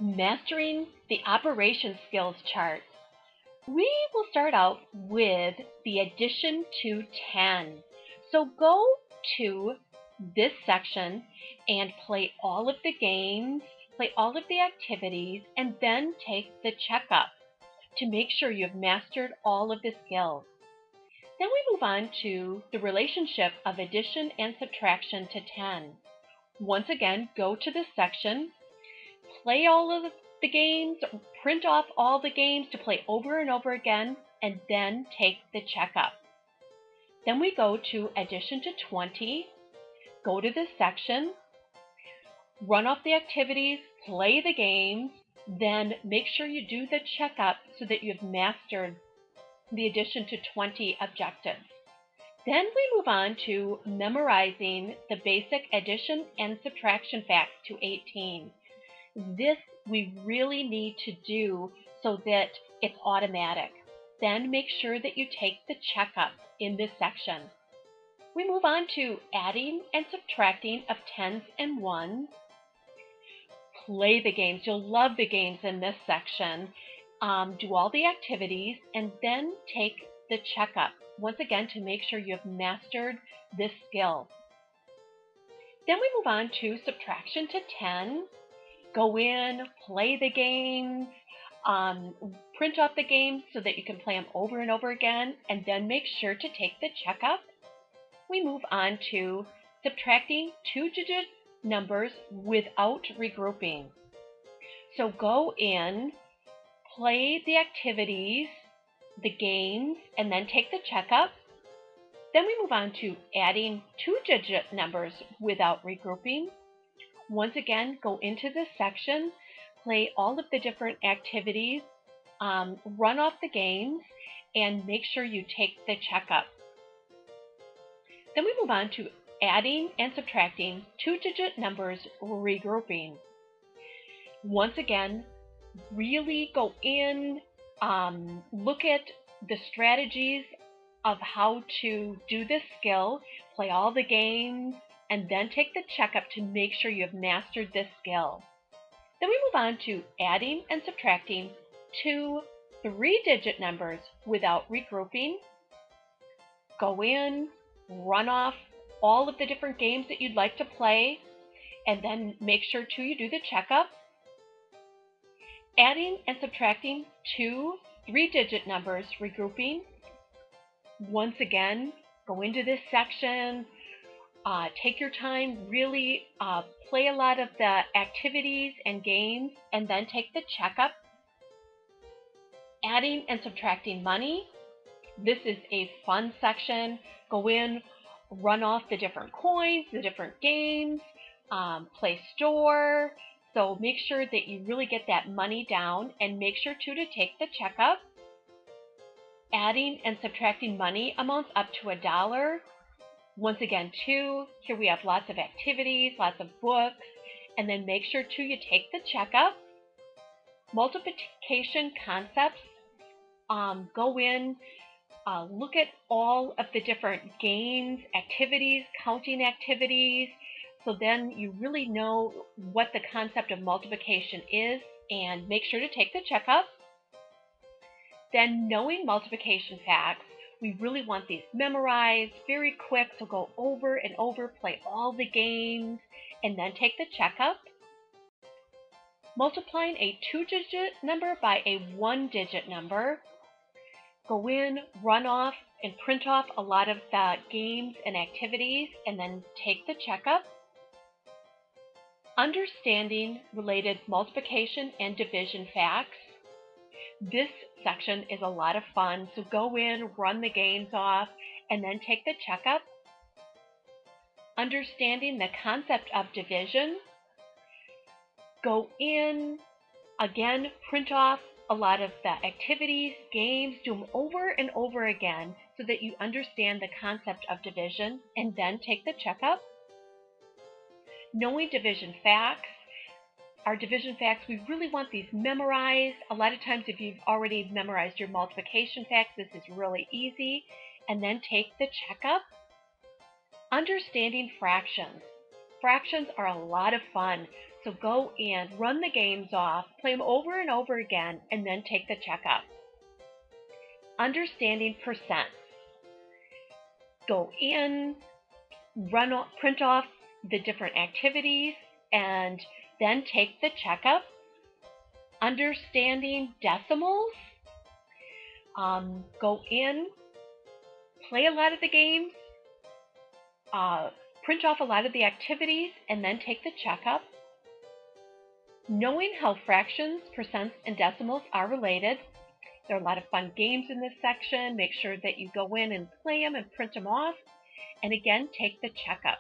Mastering the operation skills chart. We will start out with the addition to 10. So go to this section and play all of the games, play all of the activities, and then take the checkup to make sure you've mastered all of the skills. Then we move on to the relationship of addition and subtraction to 10. Once again, go to this section, play all of the games, print off all the games to play over and over again, and then take the checkup. Then we go to addition to 20, go to this section, run off the activities, play the games, then make sure you do the checkup so that you've mastered the addition to 20 objectives. Then we move on to memorizing the basic addition and subtraction facts to 18. This we really need to do so that it's automatic. Then make sure that you take the checkup in this section. We move on to adding and subtracting of tens and ones. Play the games. You'll love the games in this section. Do all the activities and then take the checkup, once again, to make sure you've mastered this skill. Then we move on to subtraction to 10. Go in, play the games, print off the games so that you can play them over and over again, and then make sure to take the checkup. We move on to subtracting two-digit numbers without regrouping. So go in, play the activities, the games, and then take the checkup. Then we move on to adding two-digit numbers without regrouping. Once again, go into this section, play all of the different activities, run off the games, and make sure you take the checkup. Then we move on to adding and subtracting two-digit numbers regrouping. Once again, really go in, look at the strategies of how to do this skill, play all the games, and then take the checkup to make sure you have mastered this skill. Then we move on to adding and subtracting two three-digit numbers without regrouping. Go in, run off all of the different games that you'd like to play, and then make sure you do the checkup. Adding and subtracting two three-digit numbers regrouping. Once again, go into this section, take your time, really play a lot of the activities and games, and then take the checkup. Adding and subtracting money. This is a fun section. Go in, run off the different coins, the different games, play store. So make sure that you really get that money down, and make sure to take the checkup. Adding and subtracting money amounts up to $1. Once again, here we have lots of activities, lots of books, and then make sure you take the checkup. Multiplication concepts. Go in, look at all of the different games, activities, counting activities, so then you really know what the concept of multiplication is, and make sure to take the checkup. Then knowing multiplication facts, we really want these memorized, very quick, so go over and over, play all the games, and then take the checkup. Multiplying a two-digit number by a one-digit number. Go in, run off, and print off a lot of the games and activities, and then take the checkup. Understanding related multiplication and division facts. This section is a lot of fun, so go in, run the games off, and then take the checkup. Understanding the concept of division. Go in, again, print off a lot of the activities, games, do them over and over again so that you understand the concept of division, and then take the checkup. Knowing division facts. Our division facts, we really want these memorized. A lot of times if you've already memorized your multiplication facts, this is really easy. And then take the checkup. Understanding fractions. fractions are a lot of fun. So go and run the games off, play them over and over again, and then take the checkup. Understanding percents. Go in, print off the different activities, and then take the checkup. Understanding decimals. Go in, play a lot of the games, print off a lot of the activities, and then take the checkup. Knowing how fractions, percents, and decimals are related. There are a lot of fun games in this section. Make sure that you go in and play them and print them off. And again, take the checkup.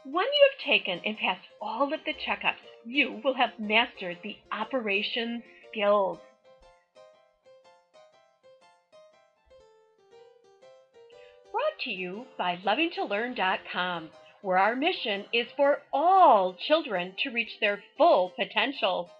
When you have taken and passed all of the checkups, you will have mastered the operation skills. Brought to you by lovingtolearn.com, where our mission is for all children to reach their full potential.